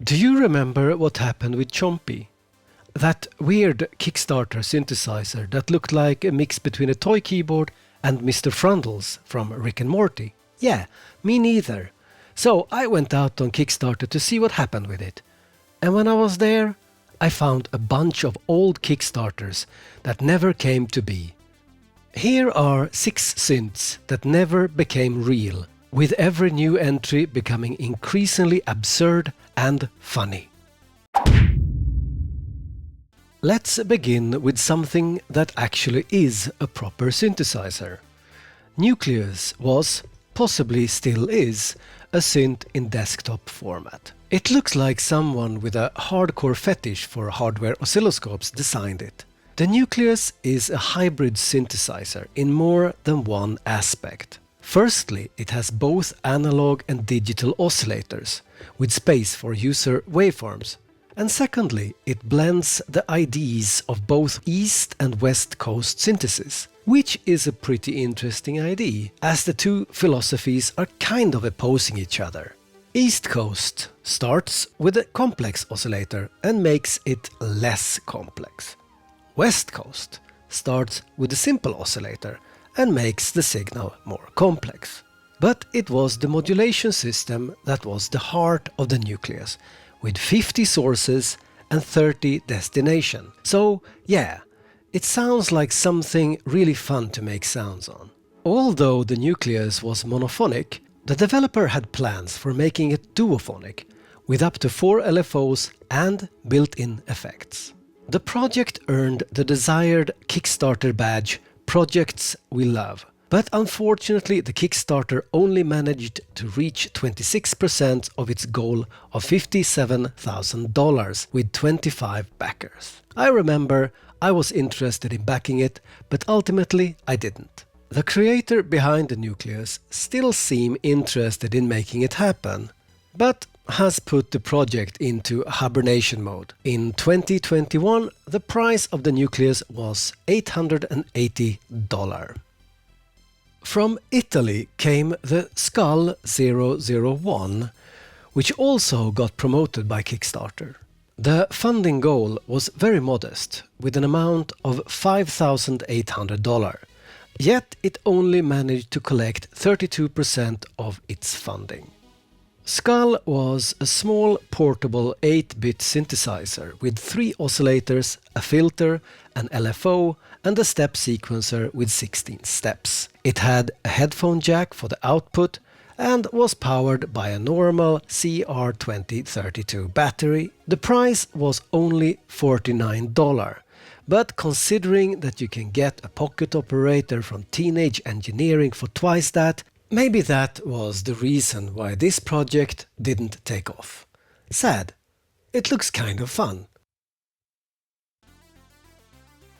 Do you remember what happened with Chompy? That weird Kickstarter synthesizer that looked like a mix between a toy keyboard and Mr. Frundles from Rick and Morty? Yeah, me neither. So I went out on Kickstarter to see what happened with it. And when I was there, I found a bunch of old Kickstarters that never came to be. Here are 6 synths that never became real, with every new entry becoming increasingly absurd and funny. Let's begin with something that actually is a proper synthesizer. Nucleus was, possibly still is, a synth in desktop format. It looks like someone with a hardcore fetish for hardware oscilloscopes designed it. The Nucleus is a hybrid synthesizer in more than one aspect. Firstly, it has both analog and digital oscillators, with space for user waveforms. And secondly, it blends the ideas of both East and West Coast synthesis, which is a pretty interesting idea, as the two philosophies are kind of opposing each other. East Coast starts with a complex oscillator and makes it less complex. West Coast starts with a simple oscillator and makes the signal more complex. But it was the modulation system that was the heart of the Nucleus, with 50 sources and 30 destination. So yeah, it sounds like something really fun to make sounds on. Although the Nucleus was monophonic, the developer had plans for making it duophonic, with up to 4 LFOs and built-in effects. The project earned the desired Kickstarter badge, Projects We Love. But unfortunately, the Kickstarter only managed to reach 26% of its goal of $57,000 with 25 backers. I remember I was interested in backing it, but ultimately I didn't. The creator behind the Nucleus still seemed interested in making it happen, but has put the project into hibernation mode. In 2021, the price of the Nucleus was $880. From Italy came the Skull 001, which also got promoted by Kickstarter. The funding goal was very modest, with an amount of $5,800, yet it only managed to collect 32% of its funding. Skull was a small portable 8-bit synthesizer with 3 oscillators, a filter, an LFO and a step sequencer with 16 steps. It had a headphone jack for the output and was powered by a normal CR2032 battery. The price was only $49, but considering that you can get a pocket operator from Teenage Engineering for twice that, maybe that was the reason why this project didn't take off. Sad. It looks kind of fun.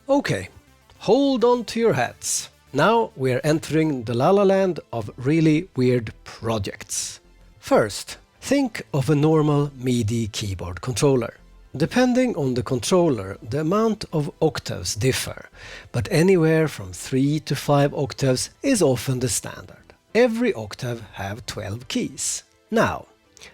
Okay, hold on to your hats. Now we're entering the la la land of really weird projects. First, think of a normal MIDI keyboard controller. Depending on the controller, the amount of octaves differ, but anywhere from 3 to 5 octaves is often the standard. Every octave have 12 keys. Now,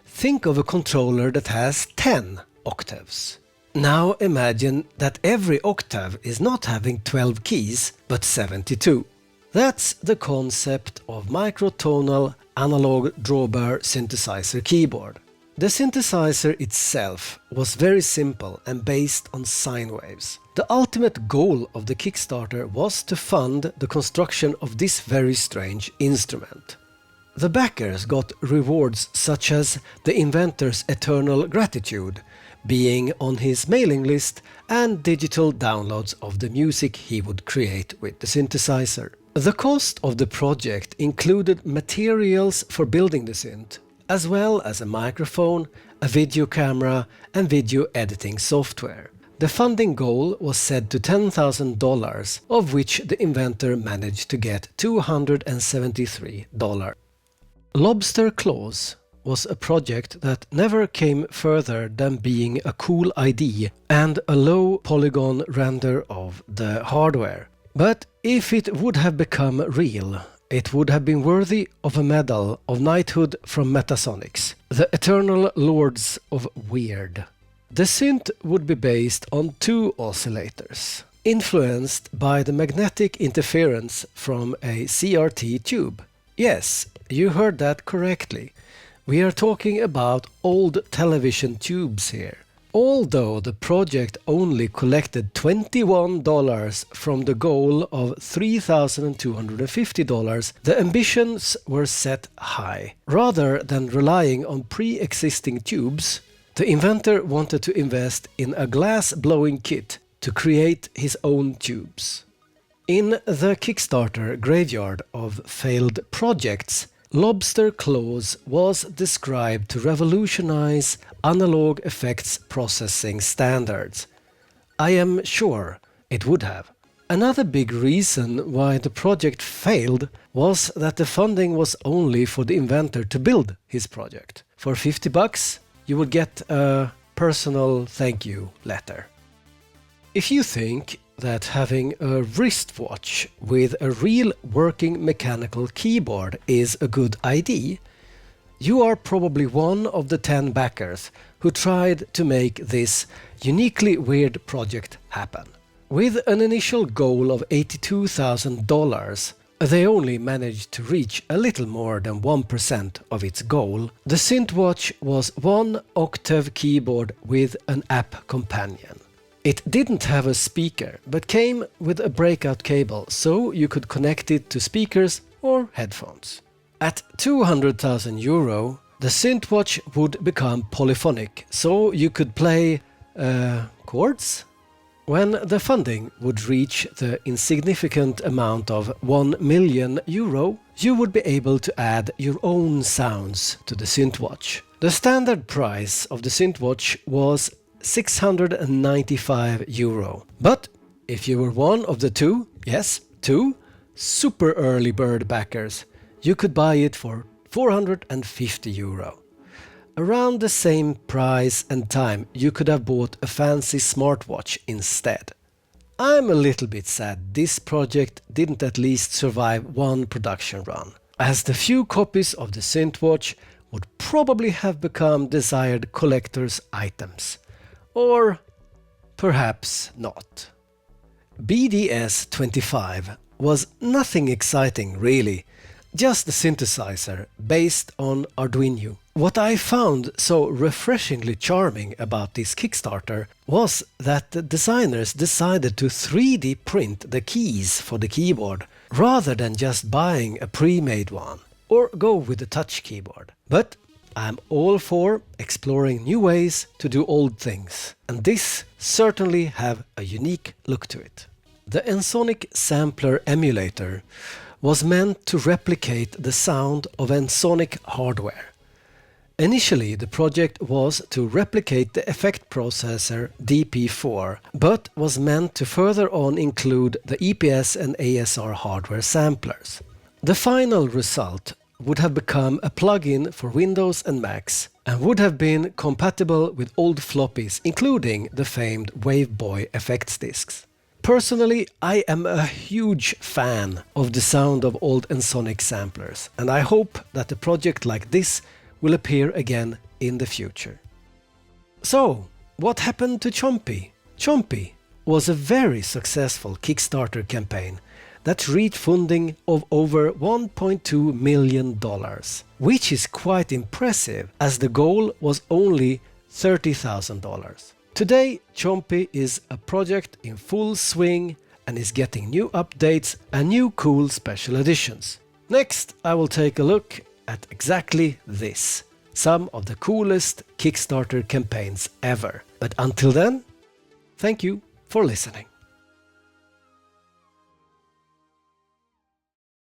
think of a controller that has 10 octaves. Now imagine that every octave is not having 12 keys, but 72. That's the concept of microtonal analog drawbar synthesizer keyboard. The synthesizer itself was very simple and based on sine waves. The ultimate goal of the Kickstarter was to fund the construction of this very strange instrument. The backers got rewards such as the inventor's eternal gratitude, being on his mailing list, and digital downloads of the music he would create with the synthesizer. The cost of the project included materials for building the synth, as well as a microphone, a video camera and video editing software. The funding goal was set to $10,000, of which the inventor managed to get $273. Lobster Claws was a project that never came further than being a cool idea and a low polygon render of the hardware. But if it would have become real, it would have been worthy of a medal of knighthood from Metasonics, the eternal lords of weird. The synth would be based on two oscillators, influenced by the magnetic interference from a CRT tube. Yes, you heard that correctly. We are talking about old television tubes here. Although the project only collected $21 from the goal of $3,250, the ambitions were set high. Rather than relying on pre-existing tubes, the inventor wanted to invest in a glass-blowing kit to create his own tubes. In the Kickstarter graveyard of failed projects, lobster claws was described to revolutionize analog effects processing standards. I am sure it would have. Another big reason why the project failed was that the funding was only for the inventor to build his project. For $50, you would get a personal thank you letter. If you think that having a wristwatch with a real working mechanical keyboard is a good idea, you are probably one of the 10 backers who tried to make this uniquely weird project happen. With an initial goal of $82,000, they only managed to reach a little more than 1% of its goal. The Synthwatch was one octave keyboard with an app companion. It didn't have a speaker, but came with a breakout cable, so you could connect it to speakers or headphones. At €200,000, the Synthwatch would become polyphonic, so you could play chords. When the funding would reach the insignificant amount of €1 million, you would be able to add your own sounds to the Synthwatch. The standard price of the Synthwatch was €695. But if you were one of the two super early bird backers, you could buy it for €450. Around the same price and time, you could have bought a fancy smartwatch instead. I'm a little bit sad this project didn't at least survive one production run, as the few copies of the Synthwatch would probably have become desired collector's items. Or perhaps not. BDS-25 was nothing exciting really, just a synthesizer based on Arduino. What I found so refreshingly charming about this Kickstarter was that the designers decided to 3D print the keys for the keyboard rather than just buying a pre-made one or go with a touch keyboard. But I'm all for exploring new ways to do old things, and this certainly have a unique look to it. The Ensoniq Sampler emulator was meant to replicate the sound of Ensoniq hardware. Initially, the project was to replicate the effect processor DP4, but was meant to further on include the EPS and ASR hardware samplers. The final result would have become a plugin for Windows and Macs and would have been compatible with old floppies, including the famed Waveboy effects discs. Personally, I am a huge fan of the sound of old Ensoniq samplers, and I hope that a project like this will appear again in the future. So, what happened to Chompy? Chompy was a very successful Kickstarter campaign that reached funding of over $1.2 million, which is quite impressive as the goal was only $30,000. Today, Chompy is a project in full swing and is getting new updates and new cool special editions. Next, I will take a look at exactly this, some of the coolest Kickstarter campaigns ever. But until then, thank you for listening.